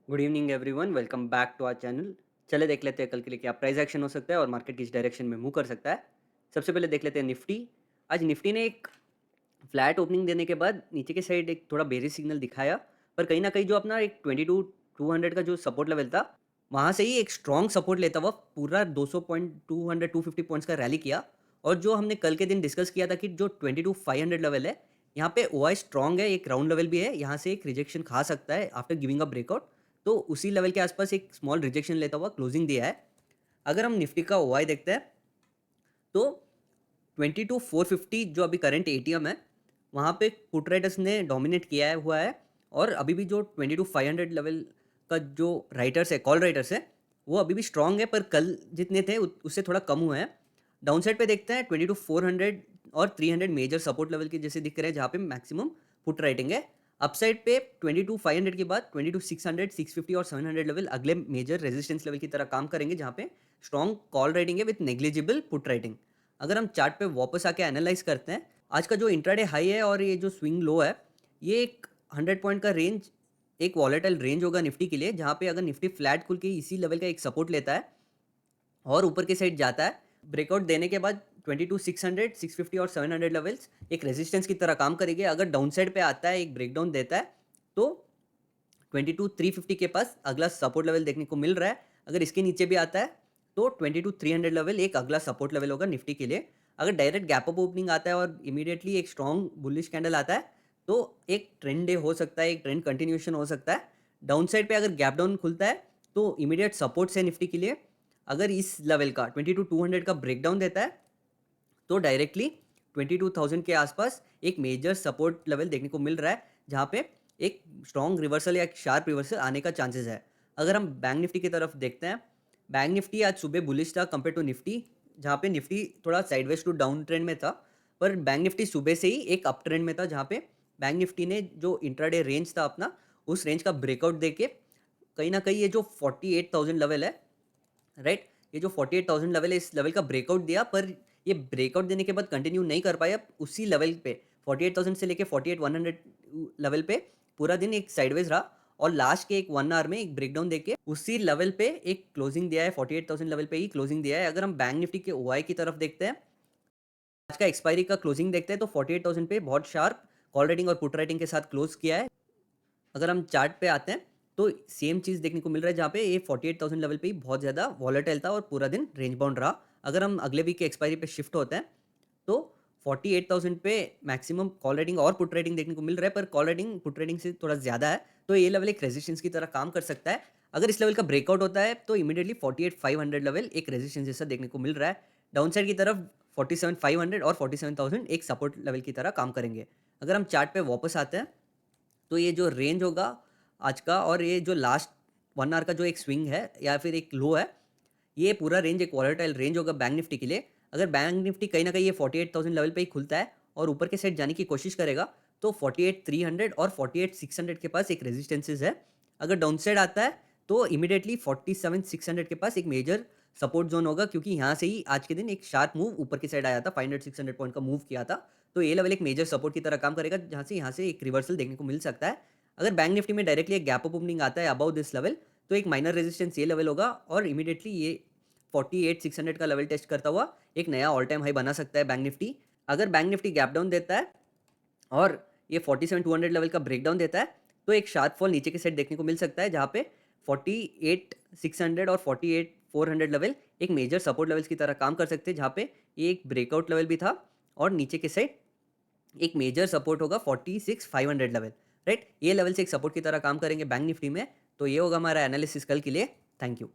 Good evening everyone, welcome back to our channel. चले देख लेते हैं कल के लिए क्या प्राइस एक्शन हो सकता है और मार्केट किस डायरेक्शन में मूव कर सकता है। सबसे पहले देख लेते हैं निफ्टी। आज निफ्टी ने एक फ्लैट ओपनिंग देने के बाद नीचे के साइड एक थोड़ा बेरिश सिग्नल दिखाया, पर कहीं ना कहीं जो अपना एक 22,200 का जो सपोर्ट लेवल था, वहाँ से ही एक स्ट्रॉन्ग सपोर्ट लेता हुआ पूरा 200 पॉइंट 250 पॉइंट्स का रैली किया। और जो हमने कल के दिन डिस्कस किया था कि जो 22,500 लेवल है, यहाँ पे ओ आई स्ट्रॉन्ग है, एक राउंड लेवल भी है, यहाँ से एक रिजेक्शन खा सकता है आफ्टर गिविंग अ ब्रेकआउट। तो उसी लेवल के आसपास एक स्मॉल रिजेक्शन लेता हुआ क्लोजिंग दिया है। अगर हम निफ्टी का ओ आई देखते हैं तो 22,450 जो अभी करंट एटीएम है, वहाँ पे पुट राइटर्स ने डोमिनेट किया है हुआ है। और अभी भी जो 22,500 लेवल का जो राइटर्स है, कॉल राइटर्स है, वो अभी भी स्ट्रांग है, पर कल जितने थे उससे थोड़ा कम हुए हैं। डाउन साइड पे देखते हैं 22,400 और 300 मेजर सपोर्ट लेवल के जैसे दिख रहे हैं, जहाँ पे मैक्सिमम पुट राइटिंग है। अपसाइड पे 22,500 के बाद 22,600, 650 और 700 लेवल अगले मेजर रेजिस्टेंस लेवल की तरह काम करेंगे, जहाँ पे स्ट्रॉन्ग कॉल राइटिंग है विथ नेग्लिजिबल पुट राइटिंग। अगर हम चार्ट पे वापस आके एनालाइज करते हैं, आज का जो इंट्राडे हाई है और ये जो स्विंग लो है, ये एक 100 पॉइंट का रेंज, एक वॉलेटाइल रेंज होगा निफ्टी के लिए, जहाँ पे अगर निफ्टी फ्लैट खुल के इसी लेवल का एक सपोर्ट लेता है और ऊपर के साइड जाता है, ब्रेकआउट देने के बाद 22,600, 650 और 700 लेवल्स एक रेजिस्टेंस की तरह काम करेंगे। अगर डाउन साइड पे आता है, एक ब्रेकडाउन देता है, तो 22,350 के पास अगला सपोर्ट लेवल देखने को मिल रहा है। अगर इसके नीचे भी आता है तो 22,300 लेवल एक अगला सपोर्ट लेवल होगा निफ्टी के लिए। अगर डायरेक्ट गैप अप ओपनिंग आता है और इमीडिएटली एक स्ट्रॉन्ग बुलिश कैंडल आता है, तो एक ट्रेंड डे हो सकता है, एक ट्रेंड कंटिन्यूएशन हो सकता है। डाउन साइड पे अगर गैप डाउन खुलता है तो इमीडिएट सपोर्ट्स है निफ्टी के लिए। अगर इस लेवल का 22,200 का ब्रेकडाउन देता है, तो डायरेक्टली 22,000 के आसपास एक मेजर सपोर्ट लेवल देखने को मिल रहा है, जहाँ पे एक स्ट्रॉन्ग रिवर्सल या एक शार्प रिवर्सल आने का चांसेस है। अगर हम बैंक निफ्टी की तरफ देखते हैं, बैंक निफ्टी आज सुबह बुलिश था कंपेयर टू निफ्टी, जहाँ पे निफ्टी थोड़ा साइडवेज टू डाउन ट्रेंड में था। पर बैंक निफ्टी सुबह से ही एक अप ट्रेंड में था, जहाँ पे बैंक निफ्टी ने जो इंट्राडे रेंज था अपना, उस रेंज का ब्रेकआउट देके कहीं ना कहीं ये जो 48,000 लेवल है, राइट, ये जो 48,000 लेवल है, इस लेवल का ब्रेकआउट दिया, पर ये ब्रेकआउट देने के बाद कंटिन्यू नहीं कर पाया उसी लेवल पे। 48,000 से लेके 48,100 लेवल पे पूरा दिन एक साइडवेज रहा, और लास्ट के एक 1 आवर में एक ब्रेकडाउन देके उसी लेवल पे एक क्लोजिंग दिया है, 48,000 लेवल पे ही क्लोजिंग दिया है। अगर हम बैंक निफ्टी के ओआई की तरफ देखते हैं, आज का एक्सपायरी का क्लोजिंग देखते हैं, तो 48,000 पे बहुत शार्प कॉल राइटिंग और पुट राइटिंग के साथ क्लोज किया है। अगर हम चार्ट पे आते हैं तो सेम चीज़ देखने को मिल रहा है, जहाँ पे ये 48,000 लेवल पे ही बहुत ज़्यादा वॉलेटाइल था और पूरा दिन रेंज बाउंड रहा। अगर हम अगले वीक के एक्सपायरी पे शिफ्ट होते हैं, तो 48,000 पे मैक्सिमम कॉल रेटिंग और पुट रेटिंग देखने को मिल रहा है, पर कॉल रेटिंग पुट रेटिंग से थोड़ा ज़्यादा है, तो ये लेवल एक रेजिस्टेंस की तरह काम कर सकता है। अगर इस लेवल का ब्रेकआउट होता है तो इमीडिएटली 48,500 लेवल एक रेजिस्टेंस जैसा देखने को मिल रहा है। डाउन साइड की तरफ 47,500 और 47,000 एक सपोर्ट लेवल की तरह काम करेंगे। अगर हम चार्ट पे वापस आते हैं, तो ये जो रेंज होगा आज का, और ये जो लास्ट 1 आवर का जो एक स्विंग है या फिर एक लो है, ये पूरा रेंज एक वॉलेटाइल रेंज होगा बैंक निफ्टी के लिए। अगर बैंक निफ्टी कहीं ना कहीं ये 48,000 लेवल पे ही खुलता है और ऊपर के साइड जाने की कोशिश करेगा, तो 48,300 और 48,600 के पास एक रेजिस्टेंसेज है। अगर डाउन साइड आता है तो इमीडिएटली 47,600 के पास एक मेजर सपोर्ट जोन होगा, क्योंकि यहाँ से ही आज के दिन एक शार्प मूव ऊपर की साइड आया था, 500-600 पॉइंट का मूव किया था। तो ये लेवल एक मेजर सपोर्ट की तरह काम करेगा, जहाँ से यहाँ से एक रिवर्सल देखने को मिल सकता है। अगर बैंक निफ्टी में डायरेक्टली एक गैप अप ओपनिंग आता है अबाउ दिस लेवल, तो एक माइनर रेजिस्टेंस ये लेवल होगा, और इमीडिएटली ये 48,600 का लेवल टेस्ट करता हुआ एक नया ऑल टाइम हाई बना सकता है बैंक निफ्टी। अगर बैंक निफ्टी गैप डाउन देता है और ये 47,200 लेवल का ब्रेकडाउन देता है, तो एक शार्प फॉल नीचे के साइड देखने को मिल सकता है, जहाँ पे 48,600 और 48,400 लेवल एक मेजर सपोर्ट लेवल्स की तरह काम कर सकते हैं, जहाँ पे ये एक ब्रेकआउट लेवल भी था, और नीचे के साइड एक मेजर सपोर्ट होगा 46,500 लेवल, राइट। ये लेवल से एक सपोर्ट की तरह काम करेंगे बैंक निफ्टी में। तो ये होगा हमारा एनालिसिस कल के लिए। Thank you.